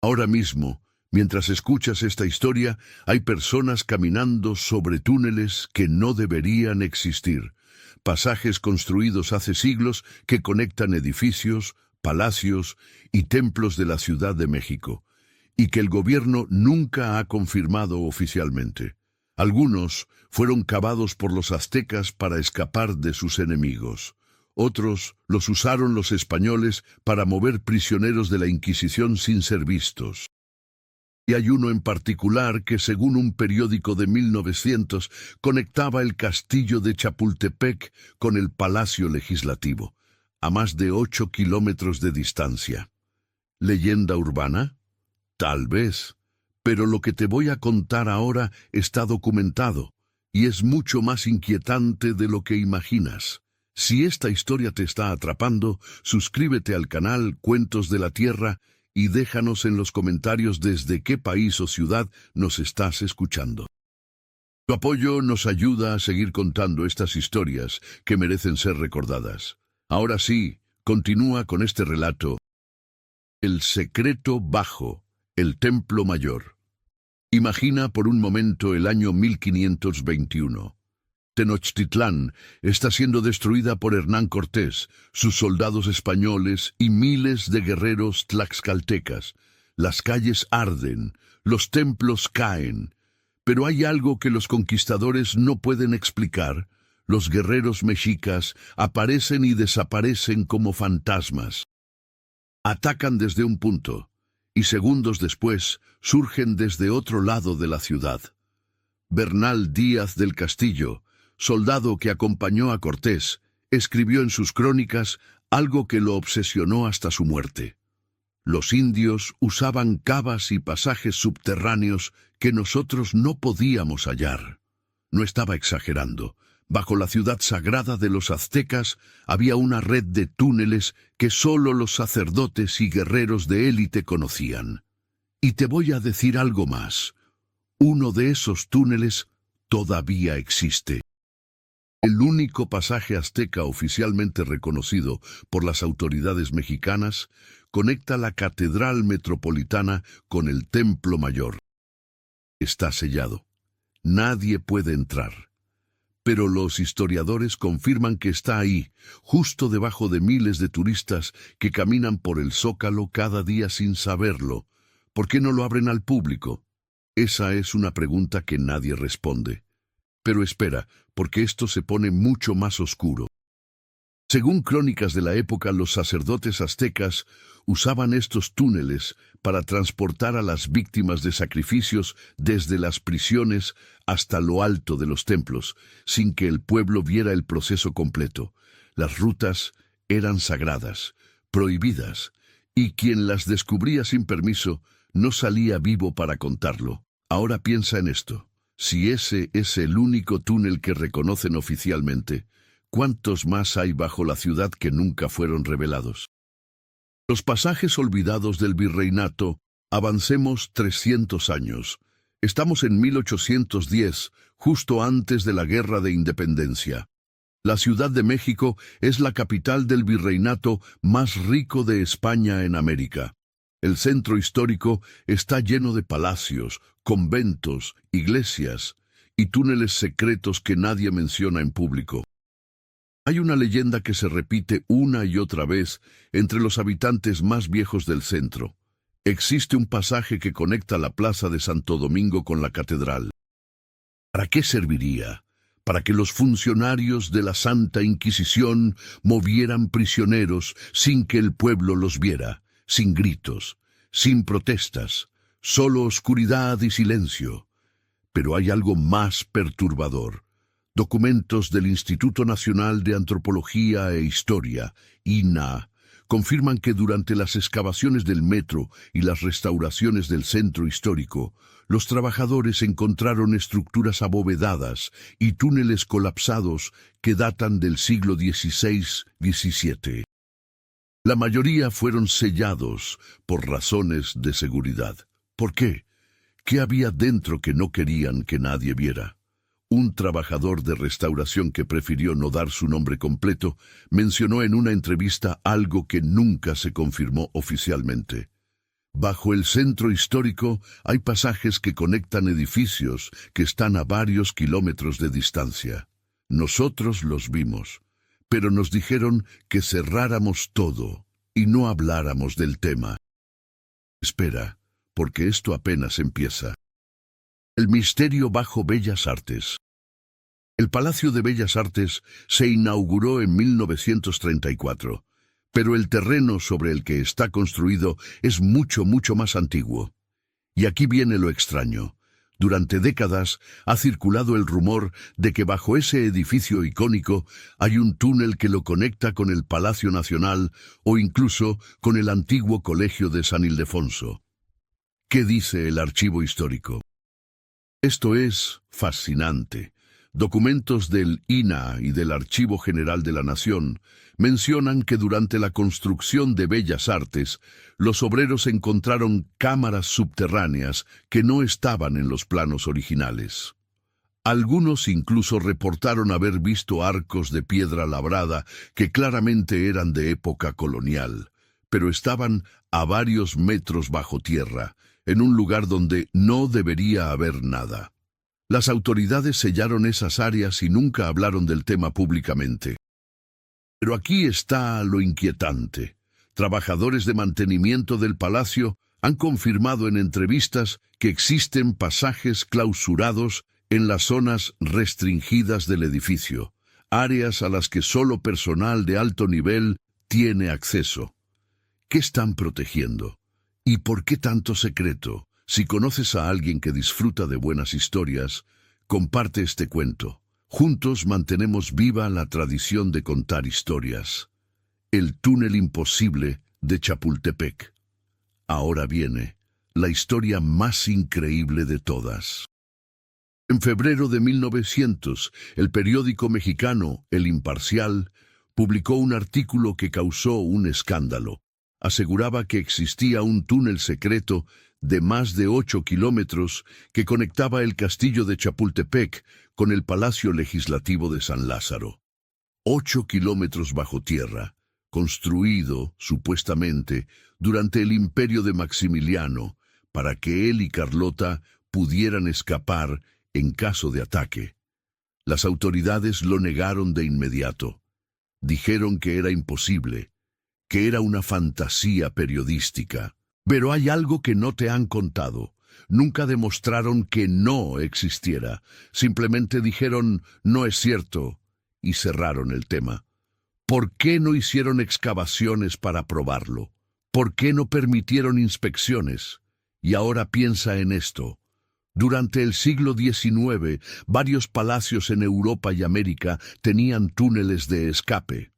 Ahora mismo, mientras escuchas esta historia, hay personas caminando sobre túneles que no deberían existir. Pasajes construidos hace siglos que conectan edificios, palacios y templos de la Ciudad de México, y que el gobierno nunca ha confirmado oficialmente. Algunos fueron cavados por los aztecas para escapar de sus enemigos. Otros los usaron los españoles para mover prisioneros de la Inquisición sin ser vistos. Y hay uno en particular que, según un periódico de 1900, conectaba el castillo de Chapultepec con el Palacio Legislativo, a más de 8 kilómetros de distancia. ¿Leyenda urbana? Tal vez, pero lo que te voy a contar ahora está documentado, y es mucho más inquietante de lo que imaginas. Si esta historia te está atrapando, suscríbete al canal Cuentos de la Tierra y déjanos en los comentarios desde qué país o ciudad nos estás escuchando. Tu apoyo nos ayuda a seguir contando estas historias que merecen ser recordadas. Ahora sí, continúa con este relato. El secreto bajo el Templo Mayor. Imagina por un momento el año 1521. Tenochtitlán está siendo destruida por Hernán Cortés, sus soldados españoles y miles de guerreros tlaxcaltecas. Las calles arden, los templos caen. Pero hay algo que los conquistadores no pueden explicar. Los guerreros mexicas aparecen y desaparecen como fantasmas. Atacan desde un punto, y segundos después surgen desde otro lado de la ciudad. Bernal Díaz del Castillo, soldado que acompañó a Cortés, escribió en sus crónicas algo que lo obsesionó hasta su muerte. Los indios usaban cavas y pasajes subterráneos que nosotros no podíamos hallar. No estaba exagerando. Bajo la ciudad sagrada de los aztecas había una red de túneles que solo los sacerdotes y guerreros de élite conocían. Y te voy a decir algo más. Uno de esos túneles todavía existe. El único pasaje azteca oficialmente reconocido por las autoridades mexicanas conecta la Catedral Metropolitana con el Templo Mayor. Está sellado. Nadie puede entrar. Pero los historiadores confirman que está ahí, justo debajo de miles de turistas que caminan por el Zócalo cada día sin saberlo. ¿Por qué no lo abren al público? Esa es una pregunta que nadie responde. Pero espera, porque esto se pone mucho más oscuro. Según crónicas de la época, los sacerdotes aztecas usaban estos túneles para transportar a las víctimas de sacrificios desde las prisiones hasta lo alto de los templos, sin que el pueblo viera el proceso completo. Las rutas eran sagradas, prohibidas, y quien las descubría sin permiso no salía vivo para contarlo. Ahora piensa en esto. Si ese es el único túnel que reconocen oficialmente, ¿cuántos más hay bajo la ciudad que nunca fueron revelados? Los pasajes olvidados del virreinato. Avancemos 300 años. Estamos en 1810, justo antes de la Guerra de Independencia. La Ciudad de México es la capital del virreinato más rico de España en América. El centro histórico está lleno de palacios, conventos, iglesias y túneles secretos que nadie menciona en público. Hay una leyenda que se repite una y otra vez entre los habitantes más viejos del centro. Existe un pasaje que conecta la plaza de Santo Domingo con la catedral. ¿Para qué serviría? Para que los funcionarios de la Santa Inquisición movieran prisioneros sin que el pueblo los viera, sin gritos, sin protestas, solo oscuridad y silencio. Pero hay algo más perturbador. Documentos del Instituto Nacional de Antropología e Historia, INAH, confirman que durante las excavaciones del metro y las restauraciones del centro histórico, los trabajadores encontraron estructuras abovedadas y túneles colapsados que datan del siglo XVI-XVII. La mayoría fueron sellados por razones de seguridad. ¿Por qué? ¿Qué había dentro que no querían que nadie viera? Un trabajador de restauración que prefirió no dar su nombre completo mencionó en una entrevista algo que nunca se confirmó oficialmente. Bajo el centro histórico hay pasajes que conectan edificios que están a varios kilómetros de distancia. Nosotros los vimos, pero nos dijeron que cerráramos todo y no habláramos del tema. Espera, porque esto apenas empieza. El misterio bajo Bellas Artes. El Palacio de Bellas Artes se inauguró en 1934, pero el terreno sobre el que está construido es mucho más antiguo. Y aquí viene lo extraño. Durante décadas ha circulado el rumor de que bajo ese edificio icónico hay un túnel que lo conecta con el Palacio Nacional o incluso con el antiguo Colegio de San Ildefonso. ¿Qué dice el archivo histórico? Esto es fascinante. Documentos del INAH y del Archivo General de la Nación mencionan que durante la construcción de Bellas Artes, los obreros encontraron cámaras subterráneas que no estaban en los planos originales. Algunos incluso reportaron haber visto arcos de piedra labrada que claramente eran de época colonial, pero estaban a varios metros bajo tierra, en un lugar donde no debería haber nada. Las autoridades sellaron esas áreas y nunca hablaron del tema públicamente. Pero aquí está lo inquietante. Trabajadores de mantenimiento del palacio han confirmado en entrevistas que existen pasajes clausurados en las zonas restringidas del edificio, áreas a las que solo personal de alto nivel tiene acceso. ¿Qué están protegiendo? ¿Y por qué tanto secreto? Si conoces a alguien que disfruta de buenas historias, comparte este cuento. Juntos mantenemos viva la tradición de contar historias. El túnel imposible de Chapultepec. Ahora viene la historia más increíble de todas. En febrero de 1900, el periódico mexicano El Imparcial publicó un artículo que causó un escándalo. Aseguraba que existía un túnel secreto de más de 8 kilómetros que conectaba el castillo de Chapultepec con el Palacio Legislativo de San Lázaro. 8 kilómetros bajo tierra, construido, supuestamente, durante el imperio de Maximiliano, para que él y Carlota pudieran escapar en caso de ataque. Las autoridades lo negaron de inmediato. Dijeron que era imposible, que era una fantasía periodística. Pero hay algo que no te han contado. Nunca demostraron que no existiera. Simplemente dijeron, no es cierto, y cerraron el tema. ¿Por qué no hicieron excavaciones para probarlo? ¿Por qué no permitieron inspecciones? Y ahora piensa en esto. Durante el siglo XIX, varios palacios en Europa y América tenían túneles de escape.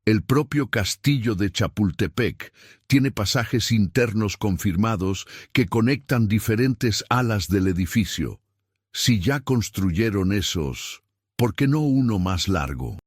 El propio castillo de Chapultepec tiene pasajes internos confirmados que conectan diferentes alas del edificio. Si ya construyeron esos, ¿por qué no uno más largo?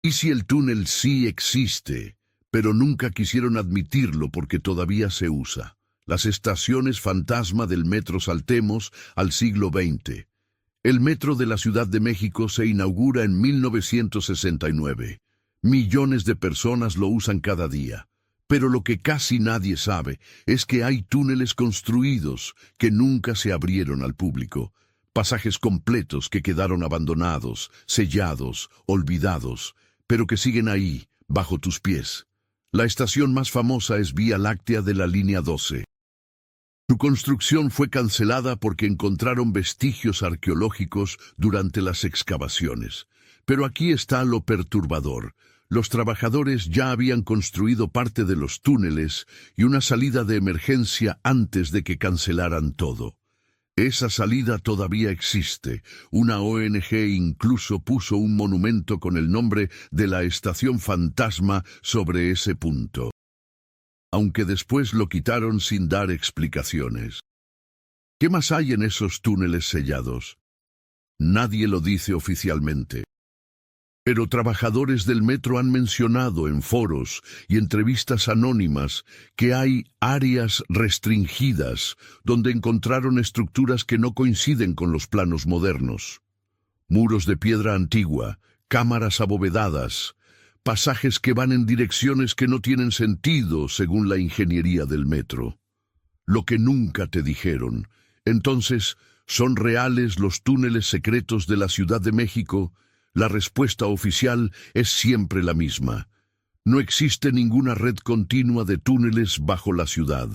¿Y si el túnel sí existe, pero nunca quisieron admitirlo porque todavía se usa? Las estaciones fantasma del metro. Saltemos al siglo XX. El metro de la Ciudad de México se inaugura en 1969. Millones de personas lo usan cada día. Pero lo que casi nadie sabe es que hay túneles construidos que nunca se abrieron al público. Pasajes completos que quedaron abandonados, sellados, olvidados, pero que siguen ahí, bajo tus pies. La estación más famosa es Vía Láctea de la línea 12. Su construcción fue cancelada porque encontraron vestigios arqueológicos durante las excavaciones. Pero aquí está lo perturbador. Los trabajadores ya habían construido parte de los túneles y una salida de emergencia antes de que cancelaran todo. Esa salida todavía existe. Una ONG incluso puso un monumento con el nombre de la estación fantasma sobre ese punto. Aunque después lo quitaron sin dar explicaciones. ¿Qué más hay en esos túneles sellados? Nadie lo dice oficialmente. Pero trabajadores del metro han mencionado en foros y entrevistas anónimas que hay áreas restringidas donde encontraron estructuras que no coinciden con los planos modernos. Muros de piedra antigua, cámaras abovedadas, pasajes que van en direcciones que no tienen sentido según la ingeniería del metro. lo que nunca te dijeron. Entonces, ¿son reales los túneles secretos de la Ciudad de México? La respuesta oficial es siempre la misma. No existe ninguna red continua de túneles bajo la ciudad.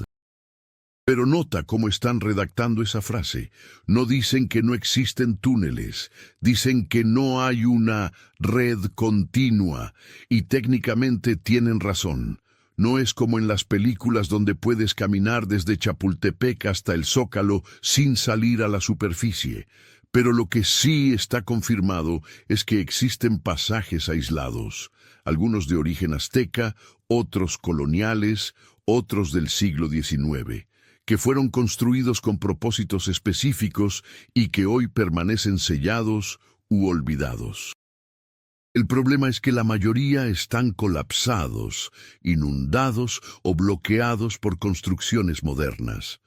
Pero nota cómo están redactando esa frase. No dicen que no existen túneles, dicen que no hay una red continua, y técnicamente tienen razón. No es como en las películas donde puedes caminar desde Chapultepec hasta el Zócalo sin salir a la superficie. Pero lo que sí está confirmado es que existen pasajes aislados, algunos de origen azteca, otros coloniales, otros del siglo XIX, que fueron construidos con propósitos específicos y que hoy permanecen sellados u olvidados. El problema es que la mayoría están colapsados, inundados o bloqueados por construcciones modernas.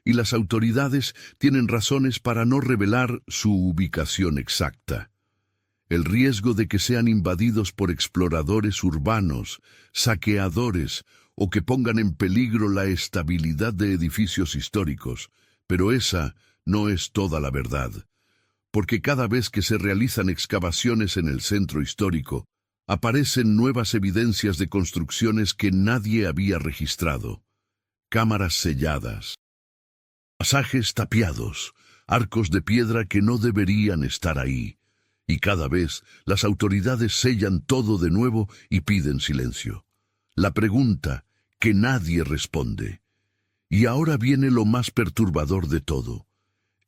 Y las autoridades tienen razones para no revelar su ubicación exacta. El riesgo de que sean invadidos por exploradores urbanos, saqueadores o que pongan en peligro la estabilidad de edificios históricos, pero esa no es toda la verdad. Porque cada vez que se realizan excavaciones en el centro histórico, aparecen nuevas evidencias de construcciones que nadie había registrado. Cámaras selladas, pasajes tapiados, arcos de piedra que no deberían estar ahí. Y cada vez las autoridades sellan todo de nuevo y piden silencio. La pregunta que nadie responde. Y ahora viene lo más perturbador de todo.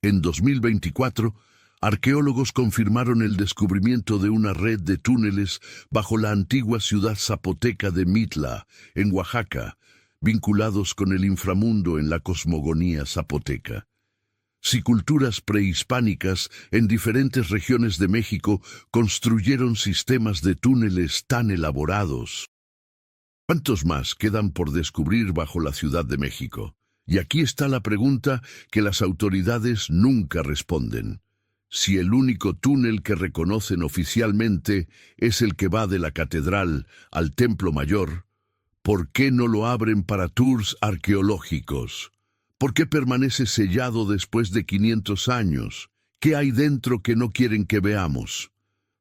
En 2024, arqueólogos confirmaron el descubrimiento de una red de túneles bajo la antigua ciudad zapoteca de Mitla, en Oaxaca, vinculados con el inframundo en la cosmogonía zapoteca. Si culturas prehispánicas en diferentes regiones de México construyeron sistemas de túneles tan elaborados, ¿cuántos más quedan por descubrir bajo la Ciudad de México? Y aquí está la pregunta que las autoridades nunca responden. Si el único túnel que reconocen oficialmente es el que va de la catedral al Templo Mayor, ¿por qué no lo abren para tours arqueológicos? ¿Por qué permanece sellado después de 500 años? ¿Qué hay dentro que no quieren que veamos?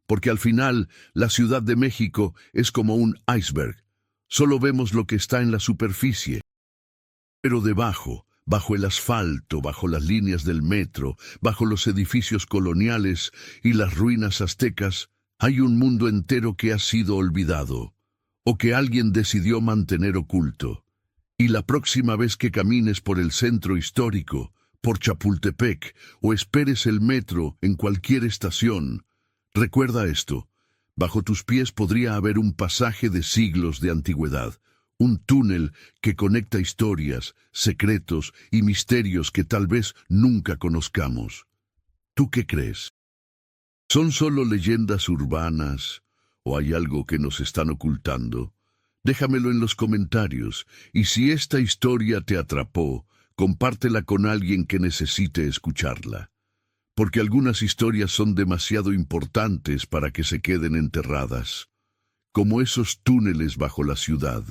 Porque al final, la Ciudad de México es como un iceberg. Solo vemos lo que está en la superficie. Pero debajo, bajo el asfalto, bajo las líneas del metro, bajo los edificios coloniales y las ruinas aztecas, hay un mundo entero que ha sido olvidado, o que alguien decidió mantener oculto. Y la próxima vez que camines por el centro histórico, por Chapultepec, o esperes el metro en cualquier estación, recuerda esto: bajo tus pies podría haber un pasaje de siglos de antigüedad, un túnel que conecta historias, secretos y misterios que tal vez nunca conozcamos. ¿Tú qué crees? ¿Son solo leyendas urbanas o hay algo que nos están ocultando? Déjamelo en los comentarios, y si esta historia te atrapó, compártela con alguien que necesite escucharla. Porque algunas historias son demasiado importantes para que se queden enterradas, como esos túneles bajo la ciudad.